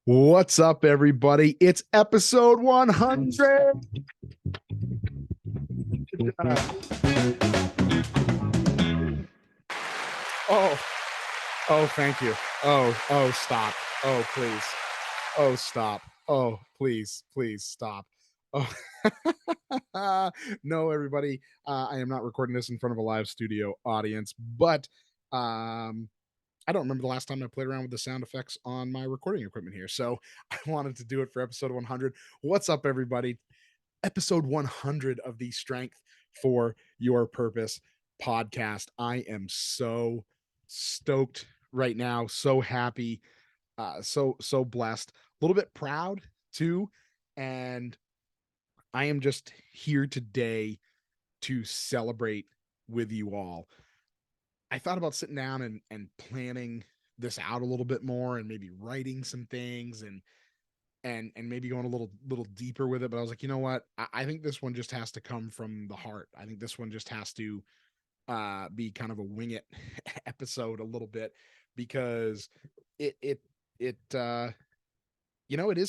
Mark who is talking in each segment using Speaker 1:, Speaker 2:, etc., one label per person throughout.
Speaker 1: What's up, everybody? It's episode 100. Oh, thank you. Stop. Oh, please. Oh, stop. Oh, please stop. Oh, no, everybody. I am not recording this in front of a live studio audience, but I don't remember the last time I played around with the sound effects on my recording equipment here. So I wanted to do it for episode 100. What's up, everybody? Episode 100 of the Strength for Your Purpose podcast. I am so stoked right now, so happy, so blessed, a little bit proud too, and I am just here today to celebrate with you all. I thought about sitting down and planning this out a little bit more and maybe writing some things and maybe going a little deeper with it, but I was like, you know what, I think this one just has to come from the heart. I think this one just has to be kind of a wing it episode a little bit, because it it is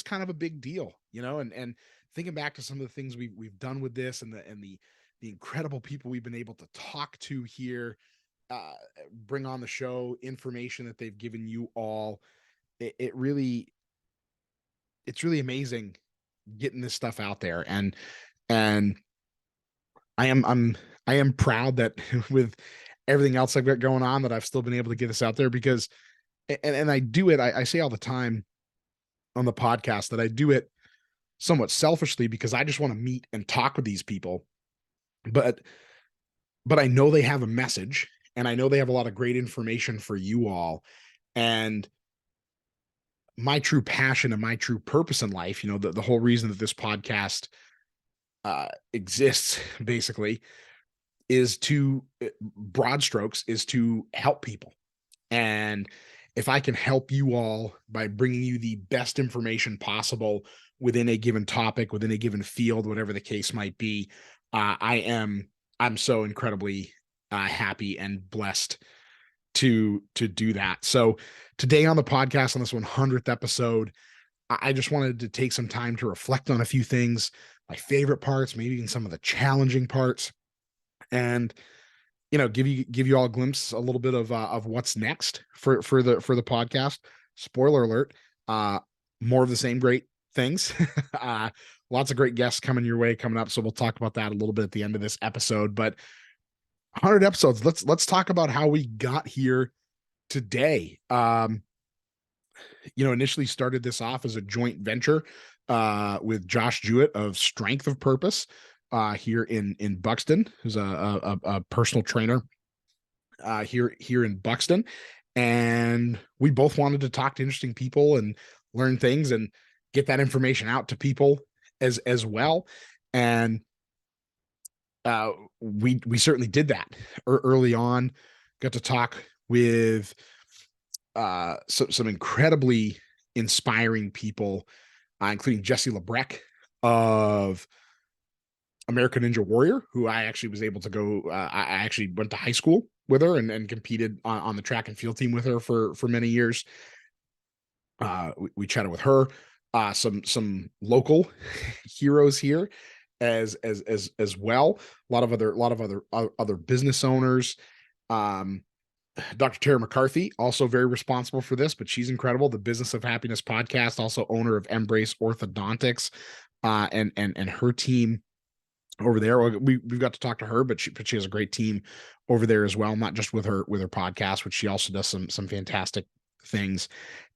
Speaker 1: kind of a big deal, and thinking back to some of the things we've done with this, and the incredible people we've been able to talk to here, uh bring on the show, information that they've given you all. It really, it's really amazing getting this stuff out there, and I am proud that with everything else I've got going on, that I've still been able to get this out there, because and I do it, I say all the time on the podcast that I do it somewhat selfishly, because I just want to meet and talk with these people, but I know they have a message, and I know they have a lot of great information for you all. And my true passion and my true purpose in life, the whole reason that this podcast exists basically is to, broad strokes, is to help people. And if I can help you all by bringing you the best information possible within a given topic, within a given field, whatever the case might be, I'm so incredibly happy and blessed to do that. So today on the podcast, on this 100th episode, I just wanted to take some time to reflect on a few things, my favorite parts, maybe even some of the challenging parts, and give you all a glimpse, a little bit of what's next for the podcast. Spoiler alert, uh more of the same great things. Lots of great guests coming your way coming up, so we'll talk about that a little bit at the end of this episode. But 100 episodes, let's talk about how we got here today. Initially started this off as a joint venture with Josh Jewett of Strength of Purpose here in Buxton, who's a personal trainer here in Buxton. And we both wanted to talk to interesting people and learn things and get that information out to people as well. And we certainly did that early on. Got to talk with some incredibly inspiring people, including Jessie Labreck of American Ninja Warrior, who I actually was able to go. I actually went to high school with her and competed on the track and field team with her for many years. We chatted with her, some local heroes here as well. A lot of other business owners. Dr. Tarryn MacCarthy, also very responsible for this, but she's incredible. The Business of Happiness podcast, also owner of Embrace Orthodontics, and her team over there. We've got to talk to her, but she has a great team over there as well, not just with her podcast, which she also does some fantastic things.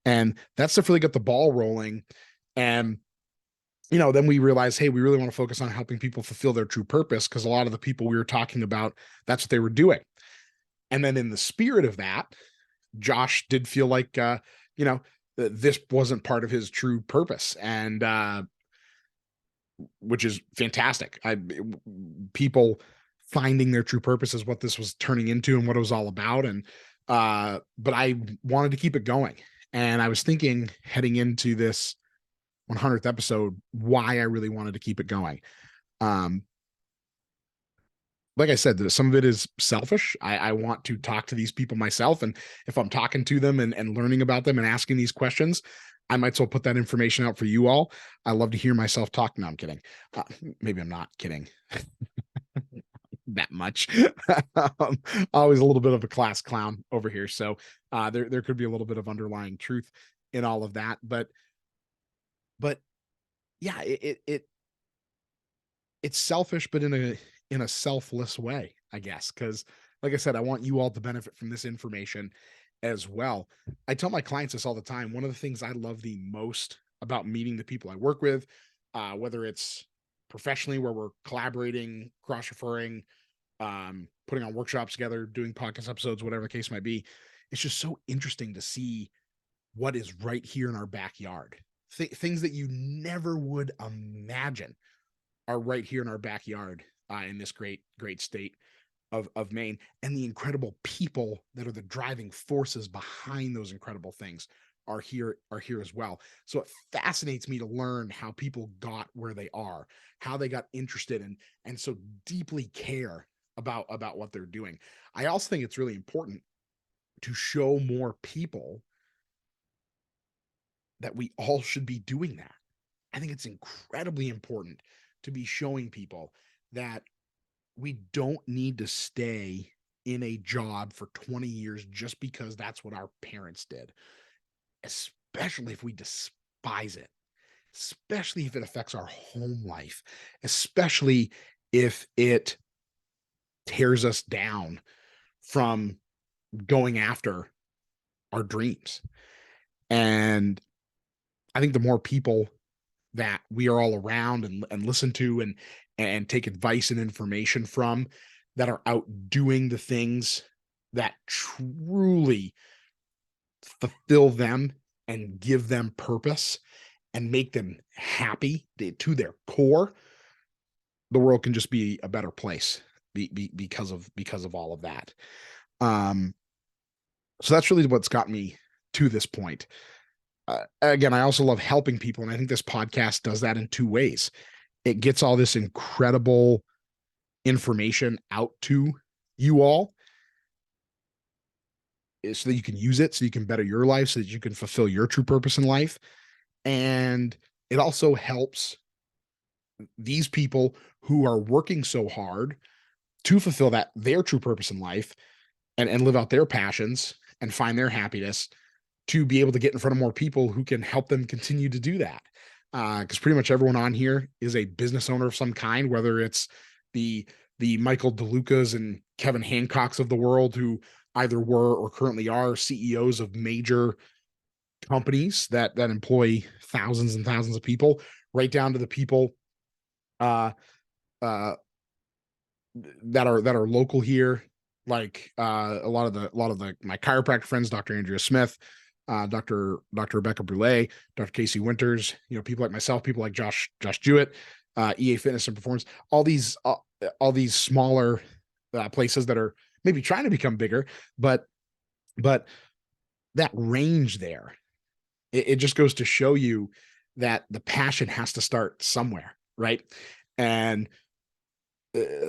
Speaker 1: And that stuff really got the ball rolling. And then we realized, hey, we really want to focus on helping people fulfill their true purpose, because a lot of the people we were talking about, that's what they were doing. And then in the spirit of that, Josh did feel like, this wasn't part of his true purpose, and which is fantastic. People finding their true purpose is what this was turning into and what it was all about. And but I wanted to keep it going. And I was thinking, heading into this 100th episode, why I really wanted to keep it going. like I said, some of it is selfish. I want to talk to these people myself. And if I'm talking to them and learning about them and asking these questions, I might as well put that information out for you all. I love to hear myself talk. No, I'm kidding. Maybe I'm not kidding that much. um, Always a little bit of a class clown over here. So there could be a little bit of underlying truth in all of that. But yeah, it's selfish, but in a selfless way, I guess. Because like I said, I want you all to benefit from this information as well. I tell my clients this all the time. One of the things I love the most about meeting the people I work with, whether it's professionally where we're collaborating, cross referring, putting on workshops together, doing podcast episodes, whatever the case might be, it's just so interesting to see what is right here in our backyard. Things that you never would imagine are right here in our backyard, in this great state of Maine, and the incredible people that are the driving forces behind those incredible things are here as well. So it fascinates me to learn how people got where they are, how they got interested and so deeply care about what they're doing. I also think it's really important to show more people that we all should be doing that. I think it's incredibly important to be showing people that we don't need to stay in a job for 20 years just because that's what our parents did, especially if we despise it, especially if it affects our home life, especially if it tears us down from going after our dreams. And I think the more people that we are all around and listen to and take advice and information from that are out doing the things that truly fulfill them and give them purpose and make them happy to their core, the world can just be a better place because of all of that. Um, so that's really what's got me to this point. Again, I also love helping people, and I think this podcast does that in two ways. It gets all this incredible information out to you all so that you can use it, so you can better your life, so that you can fulfill your true purpose in life. And it also helps these people who are working so hard to fulfill that their true purpose in life and live out their passions and find their happiness, to be able to get in front of more people who can help them continue to do that. Because pretty much everyone on here is a business owner of some kind, whether it's the Michael DeLucas and Kevin Hancocks of the world, who either were or currently are CEOs of major companies that employ thousands and thousands of people, right down to the people uh, uh, that are local here, like a lot of the my chiropractor friends, Dr. Andrea Smith, Dr. Rebecca Brule, Dr. Casey Winters, people like myself, people like Josh Jewett, EA Fitness and Performance, all these smaller places that are maybe trying to become bigger, but that range there, it just goes to show you that the passion has to start somewhere, right? And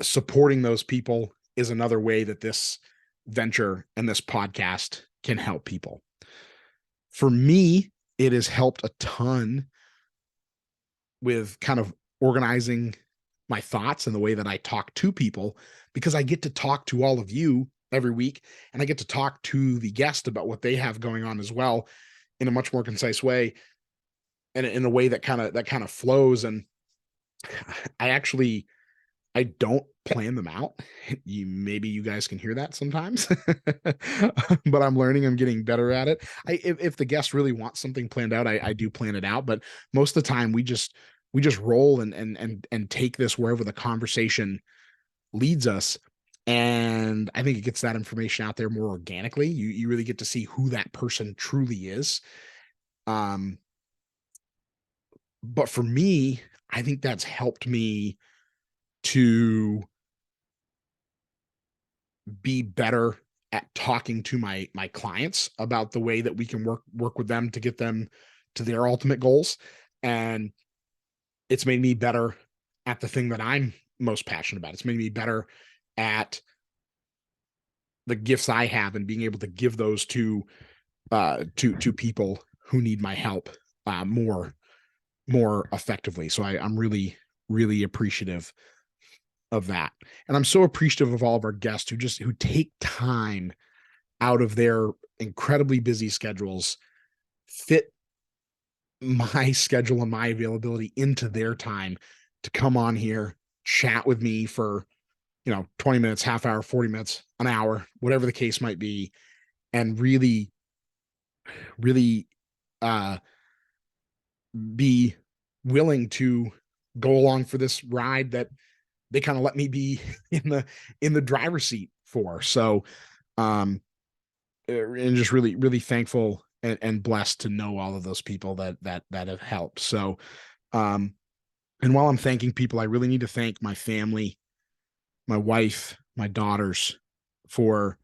Speaker 1: supporting those people is another way that this venture and this podcast can help people. For me, it has helped a ton with kind of organizing my thoughts and the way that I talk to people, because I get to talk to all of you every week, and I get to talk to the guest about what they have going on as well, in a much more concise way, and in a way that kind of flows. And I don't plan them out. Maybe you guys can hear that sometimes, but I'm learning. I'm getting better at it. If the guest really wants something planned out, I do plan it out. But most of the time, we just roll and take this wherever the conversation leads us. And I think it gets that information out there more organically. You really get to see who that person truly is. Um, but for me, I think that's helped me to be better at talking to my clients about the way that we can work with them to get them to their ultimate goals. And it's made me better at the thing that I'm most passionate about. It's made me better at the gifts I have and being able to give those to people who need my help more effectively. So I'm really appreciative of that. And I'm so appreciative of all of our guests who take time out of their incredibly busy schedules, fit my schedule and my availability into their time to come on here, chat with me for, 20 minutes, half hour, 40 minutes, an hour, whatever the case might be, and really uh be willing to go along for this ride that they kind of let me be in the driver's seat for. So um and just really thankful and blessed to know all of those people that have helped. So um and while I'm thanking people, I really need to thank my family, my wife, my daughters, for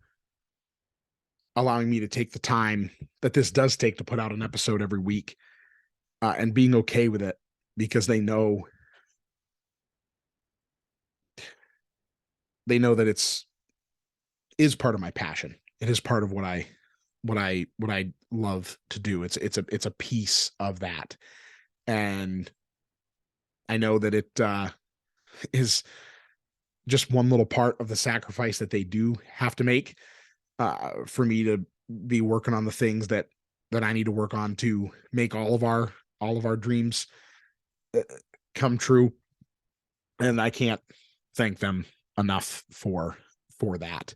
Speaker 1: allowing me to take the time that this does take to put out an episode every week, and being okay with it, because they know that is part of my passion. It is part of what I love to do. It's a piece of that. And I know that it is just one little part of the sacrifice that they do have to make, for me to be working on the things that I need to work on to make all of our dreams uh, come true. And I can't thank them enough for that.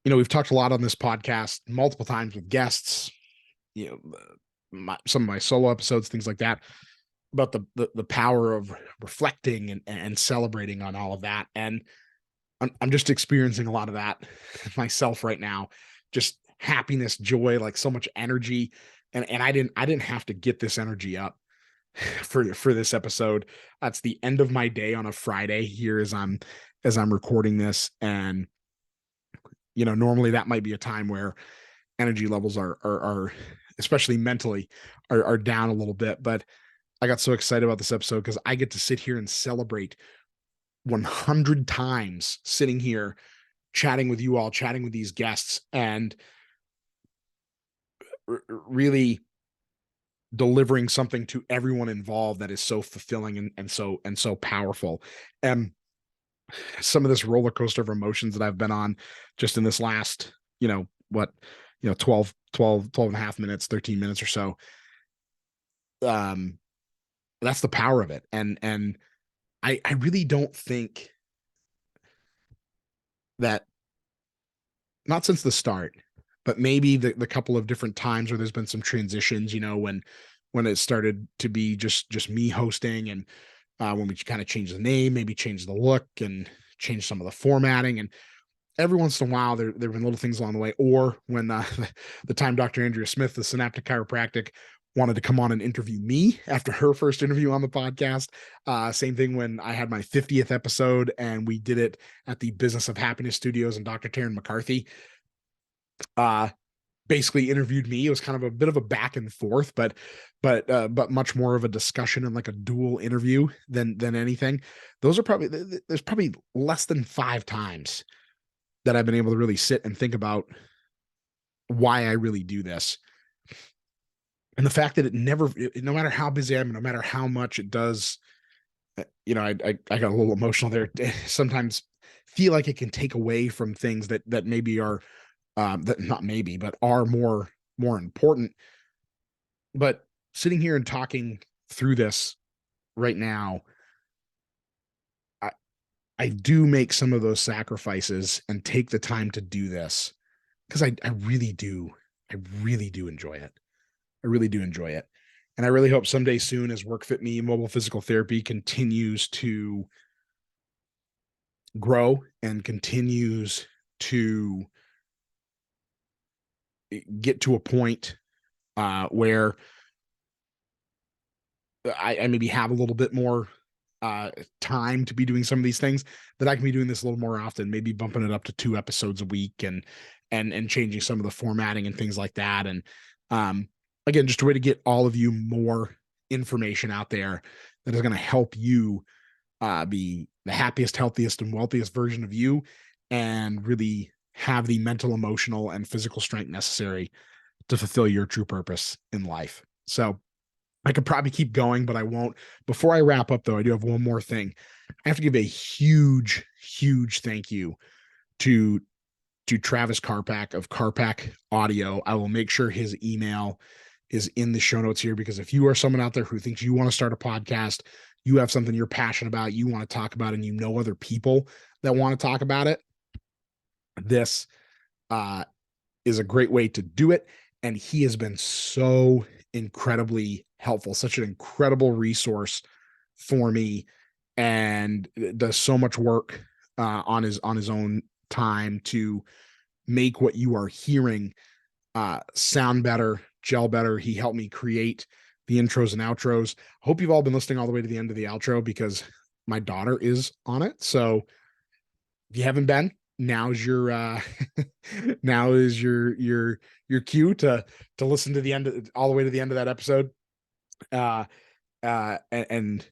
Speaker 1: We've talked a lot on this podcast multiple times with guests, some of my solo episodes, things like that, about the power of reflecting and celebrating on all of that. And I'm just experiencing a lot of that myself right now. Just happiness, joy, like so much energy. And I didn't have to get this energy up for this episode. That's the end of my day on a Friday here as I'm recording this. And normally that might be a time where energy levels are especially mentally are down a little bit. But I got so excited about this episode because I get to sit here and celebrate 100 times sitting here chatting with you all, chatting with these guests, and really delivering something to everyone involved that is so fulfilling and so powerful. And some of this roller coaster of emotions that I've been on just in this last, 12 and a half minutes, 13 minutes or so. Um, that's the power of it. And I really don't think that, not since the start, but maybe the couple of different times where there's been some transitions, when it started to be just me hosting, and when we kind of changed the name, maybe changed the look and changed some of the formatting. And every once in a while there've been little things along the way. Or when the time Dr. Andrea Smith, the synaptic chiropractic, wanted to come on and interview me after her first interview on the podcast. Same thing when I had my 50th episode and we did it at the Business of Happiness Studios, and Dr. Tarryn MacCarthy uh basically interviewed me. It was kind of a bit of a back and forth, but much more of a discussion and like a dual interview than anything. There's probably less than 5 times that I've been able to really sit and think about why I really do this. And the fact that no matter how busy I am, no matter how much it does, I got a little emotional there. Sometimes feel like it can take away from things that maybe are, that not maybe, but are more important. But sitting here and talking through this right now, I I do make some of those sacrifices and take the time to do this because I really do enjoy it. I really do enjoy it. And I really hope someday soon, as Work Fit Me mobile physical therapy continues to grow and continues to get to a point, where I maybe have a little bit more time to be doing some of these things, that I can be doing this a little more often, maybe bumping it up to 2 episodes a week, and changing some of the formatting and things like that. And again, just a way to get all of you more information out there that is going to help you be the happiest, healthiest, and wealthiest version of you, and really have the mental, emotional, and physical strength necessary to fulfill your true purpose in life. So I could probably keep going, but I won't. Before I wrap up, though, I do have one more thing. I have to give a huge, huge thank you to Travis Karpak of Karpak Audio. I will make sure his email is in the show notes here, because if you are someone out there who thinks you want to start a podcast, you have something you're passionate about, you want to talk about, and you know other people that want to talk about it, this is a great way to do it. And he has been so incredibly helpful, such an incredible resource for me, and does so much work on his own time to make what you are hearing sound better, gel better. He helped me create the intros and outros. Hope you've all been listening all the way to the end of the outro, because my daughter is on it. So if you haven't been, now's your now is your cue to listen to the end of, all the way to the end of that episode. And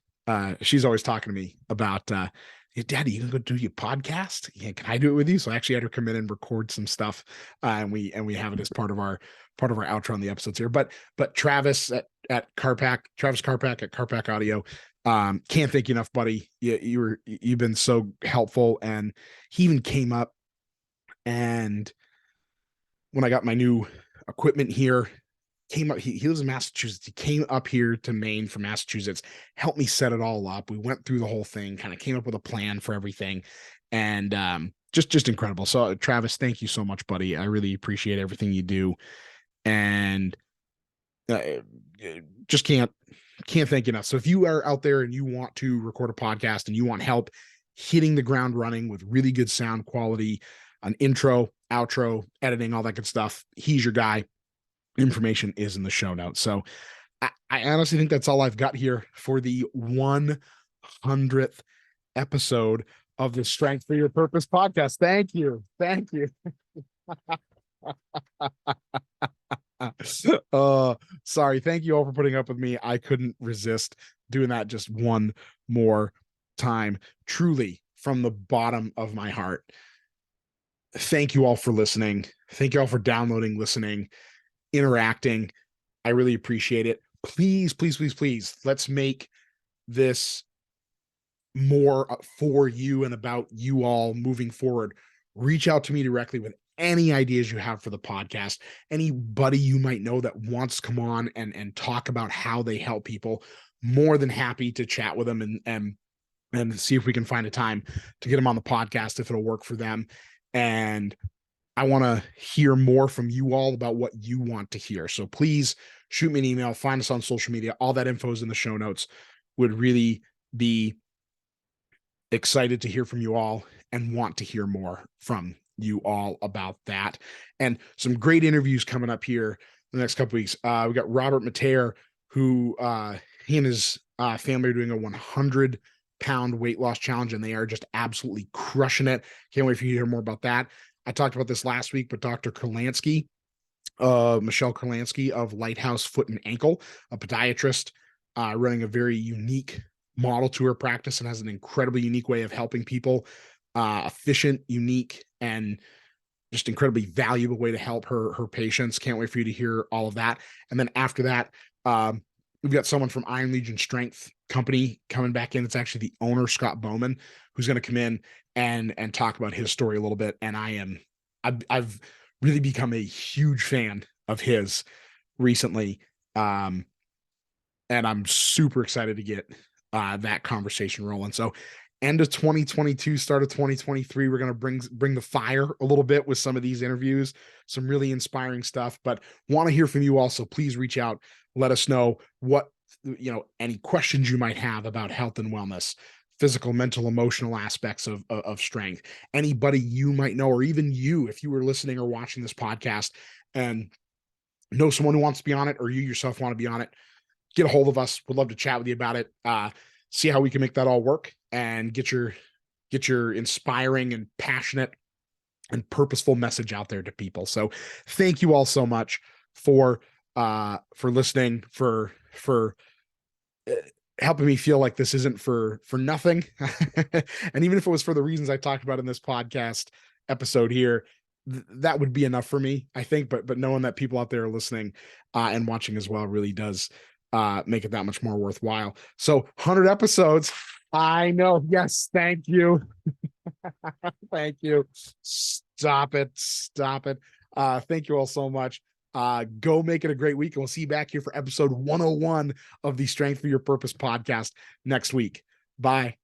Speaker 1: she's always talking to me about "Hey, Daddy, you can go do your podcast? Yeah, can I do it with you?" So I actually had her come in and record some stuff, and we have it as part of our outro on the episodes here. But Travis at Karpak, Travis Karpak at Karpak Audio, can't thank you enough, buddy. You've been so helpful, and he even came up, and when I got my new equipment here, came up, he lives in Massachusetts. He came up here to Maine from Massachusetts, helped me set it all up. We went through the whole thing, kind of came up with a plan for everything, and just incredible. So Travis, thank you so much, buddy. I really appreciate everything you do, and uh, just can't thank you enough. So if you are out there and you want to record a podcast and you want help hitting the ground running with really good sound quality, an intro, outro, editing, all that good stuff, he's your guy. Information is in the show notes. So I honestly think that's all I've got here for the 100th episode of the Strength for Your Purpose podcast. Thank you. Thank you. Sorry. Thank you all for putting up with me. I couldn't resist doing that just one more time. Truly, from the bottom of my heart, thank you all for listening. Thank you all for downloading, listening, interacting. I really appreciate it. Please, please, please, please, let's make this more for you and about you all moving forward. Reach out to me directly with any ideas you have for the podcast. Anybody you might know that wants to come on and talk about how they help people, more than happy to chat with them and see if we can find a time to get them on the podcast if it'll work for them. And I want to hear more from you all about what you want to hear. So please shoot me an email, find us on social media. All that info is in the show notes. Would really be excited to hear from you all and want to hear more from you all about that. And some great interviews coming up here the next couple weeks. We got Robert Mateer, who he and his family are doing a 100-pound weight loss challenge, and they are just absolutely crushing it. Can't wait for you to hear more about that. I talked about this last week, but Dr. Kurlansky, Michelle Kurlansky of Lighthouse Foot and Ankle, a podiatrist, running a very unique model to her practice and has an incredibly unique way of helping people, efficient, unique, and just incredibly valuable way to help her patients. Can't wait for you to hear all of that. And then after that, we've got someone from Iron Legion Strength Company coming back in. It's actually the owner, Scott Bowman, who's going to come in and talk about his story a little bit. And I've really become a huge fan of his recently. And I'm super excited to get that conversation rolling. So end of 2022, start of 2023, we're going to bring the fire a little bit with some of these interviews, some really inspiring stuff, but want to hear from you also. Please reach out. Let us know what, any questions you might have about health and wellness, physical, mental, emotional aspects of strength. Anybody you might know, or even you, if you were listening or watching this podcast and know someone who wants to be on it, or you yourself want to be on it, get a hold of us. We'd love to chat with you about it. See how we can make that all work and get your inspiring and passionate and purposeful message out there to people. So thank you all so much for listening, for helping me feel like this isn't for nothing. And even if it was for the reasons I talked about in this podcast episode here, that would be enough for me, I think. But knowing that people out there are listening and watching as well really does make it that much more worthwhile. So 100 episodes. I know. Yes. Thank you. Thank you. Stop it. Stop it. Thank you all so much. Go make it a great week, and we'll see you back here for episode 101 of the Strength for Your Purpose podcast next week. Bye.